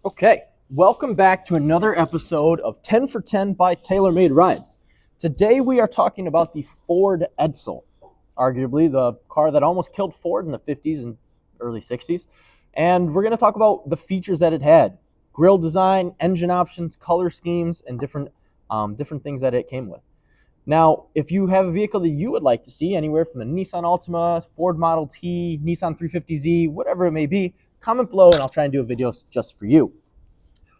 Okay, welcome back to another episode of 10 for 10 by TaylorMade Rides. Today we are talking about the Ford Edsel, arguably the car that almost killed Ford in the 50s and early 60s. And we're going to talk about the features that it had, grille design, engine options, color schemes, and different things that it came with. Now, if you have a vehicle that you would like to see, anywhere from the Nissan Altima, Ford Model T, Nissan 350Z, whatever it may be, comment below and I'll try and do a video just for you.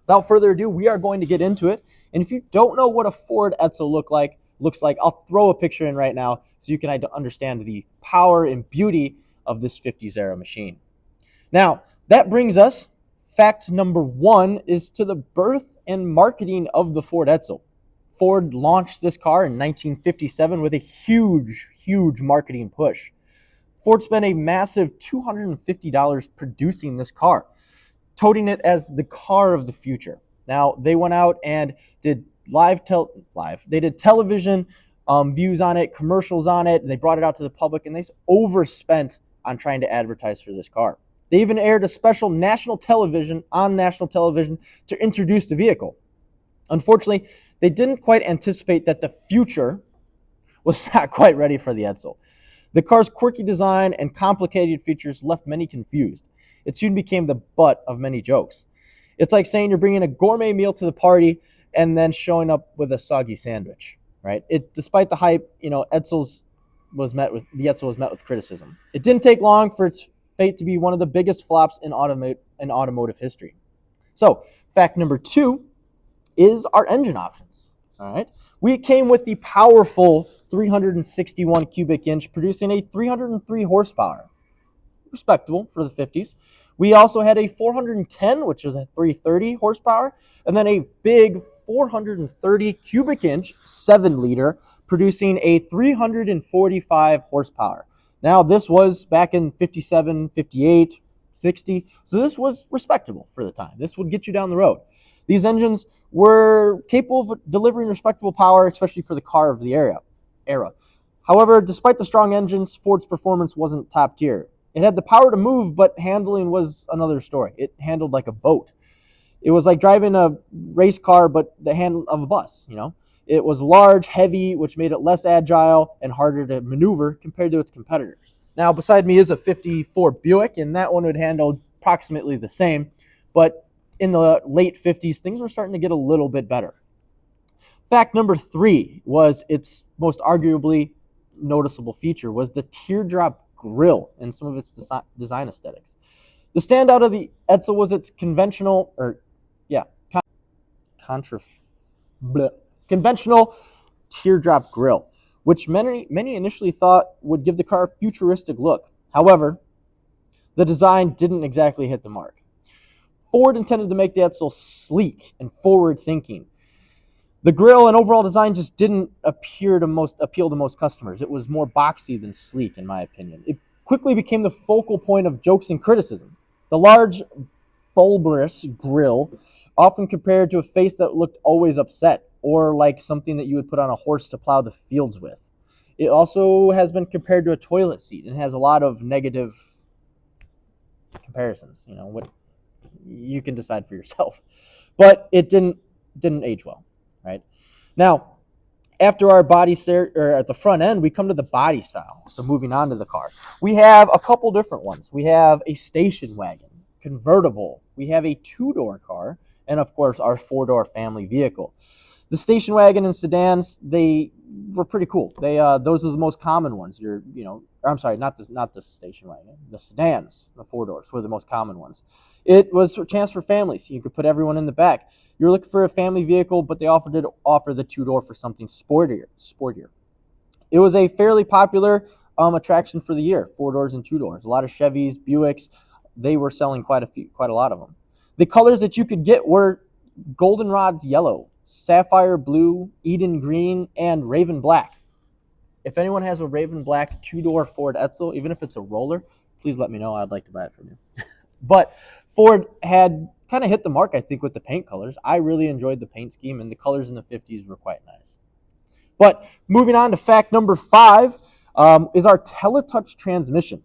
Without further ado, we are going to get into it. And if you don't know what a Ford Edsel looks like, I'll throw a picture in right now so you can understand the power and beauty of this 50s era machine. Now, that brings us, fact number one is to the birth and marketing of the Ford Edsel. Ford launched this car in 1957 with a huge marketing push. Ford spent a massive $250 producing this car, touting it as the car of the future. Now, they went out and did they did television views on it, commercials on it. They brought it out to the public, and they overspent on trying to advertise for this car. They even aired a special national television to introduce the vehicle. Unfortunately, they didn't quite anticipate that the future was not quite ready for the Edsel. The car's quirky design and complicated features left many confused. It soon became the butt of many jokes. It's like saying you're bringing a gourmet meal to the party and then showing up with a soggy sandwich, right? Despite the hype, the Edsel was met with criticism. It didn't take long for its fate to be one of the biggest flops in automotive history. So, fact number two is our engine options. All right, we came with the powerful 361 cubic inch, producing a 303 horsepower, respectable for the 50s. We also had a 410, which is a 330 horsepower, and then a big 430 cubic inch 7-liter, producing a 345 horsepower. Now, this was back in 57, 58, 60, so this was respectable for the time. This would get you down the road. These engines were capable of delivering respectable power, especially for the car of the era. However, despite the strong engines, Ford's performance wasn't top tier. It had the power to move, but handling was another story. It handled like a boat. It was like driving a race car, but the handle of a bus, It was large, heavy, which made it less agile and harder to maneuver compared to its competitors. Now, beside me is a 54 Buick, and that one would handle approximately the same, but in the late 50s, things were starting to get a little bit better. Fact number three was its most arguably noticeable feature was the teardrop grille and some of its design aesthetics. The standout of the Edsel was its conventional teardrop grille, which many initially thought would give the car a futuristic look. However, the design didn't exactly hit the mark. Ford intended to make the Edsel sleek and forward-thinking. The grille and overall design just didn't appeal to most customers. It was more boxy than sleek, in my opinion. It quickly became the focal point of jokes and criticism. The large, bulbous grille, often compared to a face that looked always upset, or like something that you would put on a horse to plow the fields with. It also has been compared to a toilet seat and has a lot of negative comparisons. What you can decide for yourself, but it didn't age well, right? Now, after our body at the front end, we come to the body style. So moving on to the car, we have a couple different ones. We have a station wagon, convertible. We have a 2-door car, and of course our 4-door family vehicle. The station wagon and sedans, they were pretty cool. Those are the most common ones. Not the station wagon. The sedans, the 4-doors, were the most common ones. It was a chance for families. You could put everyone in the back. You're looking for a family vehicle, but they did offer the 2-door for something sportier. It was a fairly popular attraction for the year, 4-doors and 2-doors. A lot of Chevys, Buicks, they were selling quite a lot of them. The colors that you could get were goldenrod yellow, sapphire blue, Eden green, and raven black. If anyone has a raven black 2-door Ford Edsel, even if it's a roller, please let me know. I'd like to buy it from you. But Ford had kind of hit the mark, I think, with the paint colors. I really enjoyed the paint scheme, and the colors in the 50s were quite nice. But moving on to fact number five is our Teletouch transmission.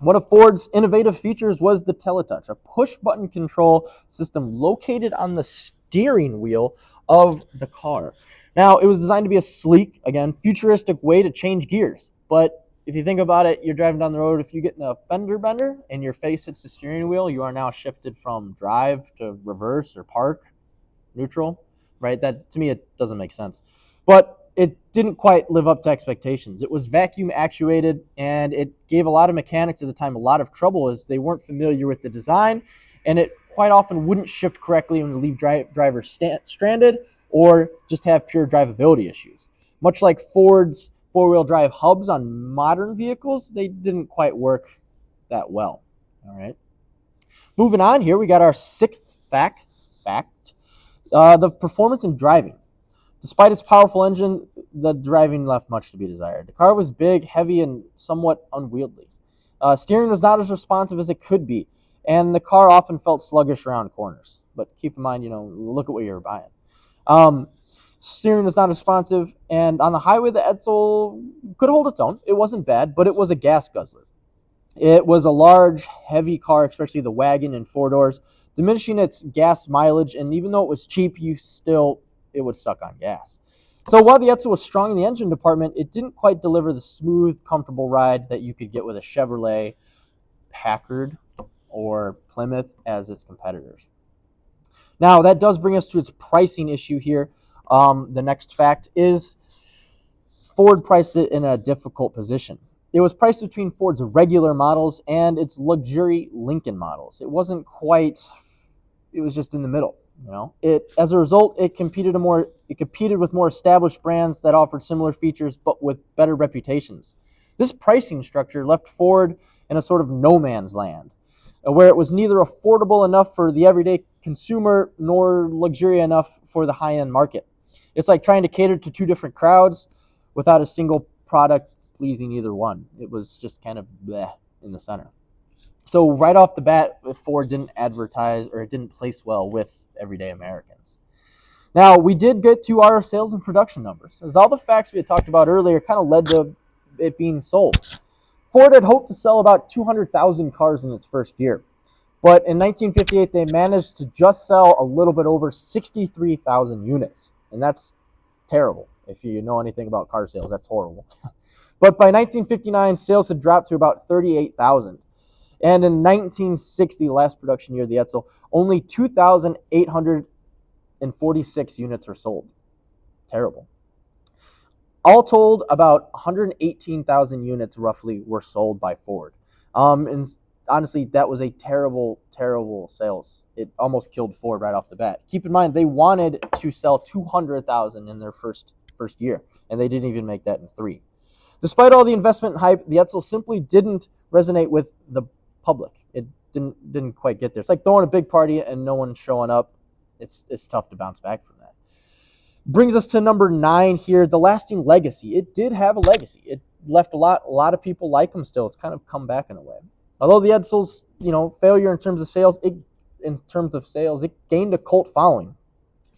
One of Ford's innovative features was the Teletouch, a push-button control system located on the steering wheel of the car. Now, it was designed to be a sleek, again, futuristic way to change gears. But if you think about it, you're driving down the road, if you get in a fender bender and your face hits the steering wheel, you are now shifted from drive to reverse or park, neutral, right? That, to me, it doesn't make sense. But it didn't quite live up to expectations. It was vacuum actuated, and it gave a lot of mechanics at the time a lot of trouble as they weren't familiar with the design, and it quite often wouldn't shift correctly when you leave drivers stranded or just have pure drivability issues. Much like Ford's four-wheel drive hubs on modern vehicles, they didn't quite work that well. All right. Moving on here, we got our sixth fact, the performance in driving. Despite its powerful engine, the driving left much to be desired. The car was big, heavy, and somewhat unwieldy. Steering was not as responsive as it could be, and the car often felt sluggish around corners. But keep in mind, look at what you're buying. Steering was not responsive, and on the highway, the Edsel could hold its own. It wasn't bad, but it was a gas guzzler. It was a large, heavy car, especially the wagon and four doors, diminishing its gas mileage, and even though it was cheap, it would suck on gas. So while the Edsel was strong in the engine department, it didn't quite deliver the smooth, comfortable ride that you could get with a Chevrolet, Packard, or Plymouth as its competitors. Now, that does bring us to its pricing issue here. The next fact is Ford priced it in a difficult position. It was priced between Ford's regular models and its luxury Lincoln models. It was just in the middle. As a result, it competed with more established brands that offered similar features but with better reputations. This pricing structure left Ford in a sort of no man's land, where it was neither affordable enough for the everyday consumer nor luxury enough for the high-end market. It's like trying to cater to two different crowds without a single product pleasing either one. It was just kind of bleh in the center. So right off the bat, Ford didn't advertise, or it didn't place well with everyday Americans. Now, we did get to our sales and production numbers, as all the facts we had talked about earlier kind of led to it being sold. Ford had hoped to sell about 200,000 cars in its first year, but in 1958, they managed to just sell a little bit over 63,000 units, and that's terrible. If you know anything about car sales, that's horrible. But by 1959, sales had dropped to about 38,000. And in 1960, last production year of the Edsel, only 2,846 units were sold. Terrible. All told, about 118,000 units roughly were sold by Ford. And honestly, that was a terrible, terrible sales. It almost killed Ford right off the bat. Keep in mind, they wanted to sell 200,000 in their first year, and they didn't even make that in 3. Despite all the investment and hype, the Edsel simply didn't resonate with the public. It didn't quite get there. It's like throwing a big party and no one showing up. It's tough to bounce back from that. Brings us to number 9 here, the lasting legacy. It did have a legacy. It left a lot of people like them still. It's kind of come back in a way. Although the Edsel's failure in terms of sales, it gained a cult following.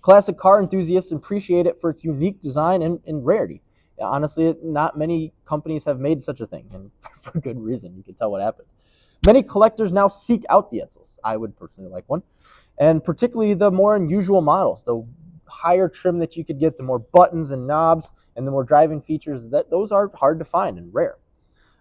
Classic car enthusiasts appreciate it for its unique design and rarity. Honestly, not many companies have made such a thing, and for good reason. You can tell what happened. Many collectors now seek out the Edsels. I would personally like one. And particularly the more unusual models, the higher trim that you could get, the more buttons and knobs, and the more driving features, those are hard to find and rare.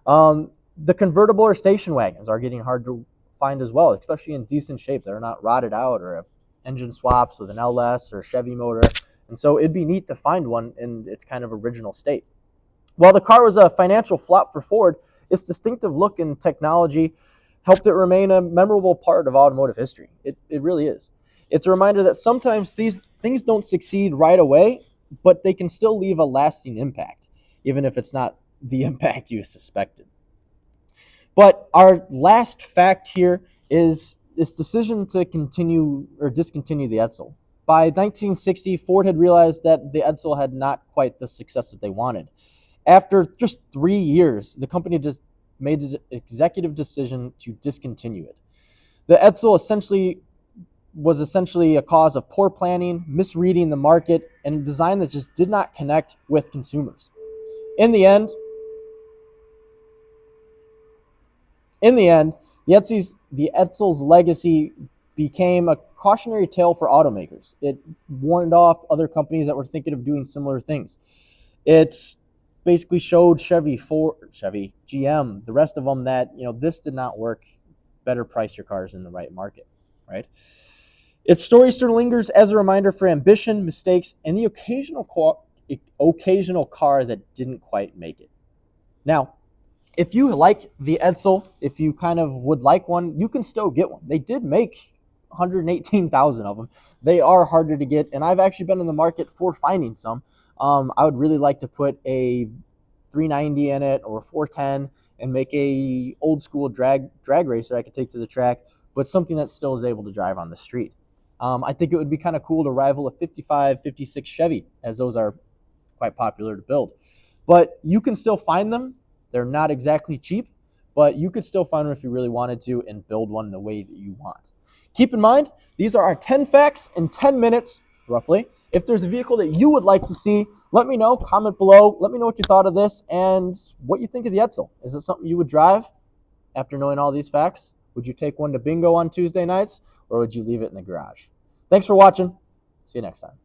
The convertible or station wagons are getting hard to find as well, especially in decent shape. They're not rotted out or have engine swaps with an LS or Chevy motor. And so it'd be neat to find one in its kind of original state. While the car was a financial flop for Ford, its distinctive look and technology helped it remain a memorable part of automotive history. It really is. It's a reminder that sometimes these things don't succeed right away, but they can still leave a lasting impact, even if it's not the impact you suspected. But our last fact here is this decision to continue or discontinue the Edsel. By 1960, Ford had realized that the Edsel had not quite the success that they wanted. After just 3 years, the company just made the executive decision to discontinue it. The Edsel was essentially a cause of poor planning, misreading the market, and a design that just did not connect with consumers. In the end, In the end, the Edsel's legacy became a cautionary tale for automakers. It warned off other companies that were thinking of doing similar things. It basically showed Chevy, GM, the rest of them that, this did not work. Better price your cars in the right market, right? Its story still lingers as a reminder for ambition, mistakes, and the occasional car that didn't quite make it. Now, if you like the Edsel, if you kind of would like one, you can still get one. They did make 118,000 of them. They are harder to get, and I've actually been in the market for finding some. I would really like to put a 390 in it or a 410 and make a old school drag racer I could take to the track, but something that still is able to drive on the street. I think it would be kind of cool to rival a 55, 56 Chevy, as those are quite popular to build. But you can still find them. They're not exactly cheap, but you could still find them if you really wanted to and build one the way that you want. Keep in mind, these are our 10 facts in 10 minutes, roughly. If there's a vehicle that you would like to see, let me know. Comment below. Let me know what you thought of this and what you think of the Edsel. Is it something you would drive after knowing all these facts? Would you take one to bingo on Tuesday nights, or would you leave it in the garage? Thanks for watching. See you next time.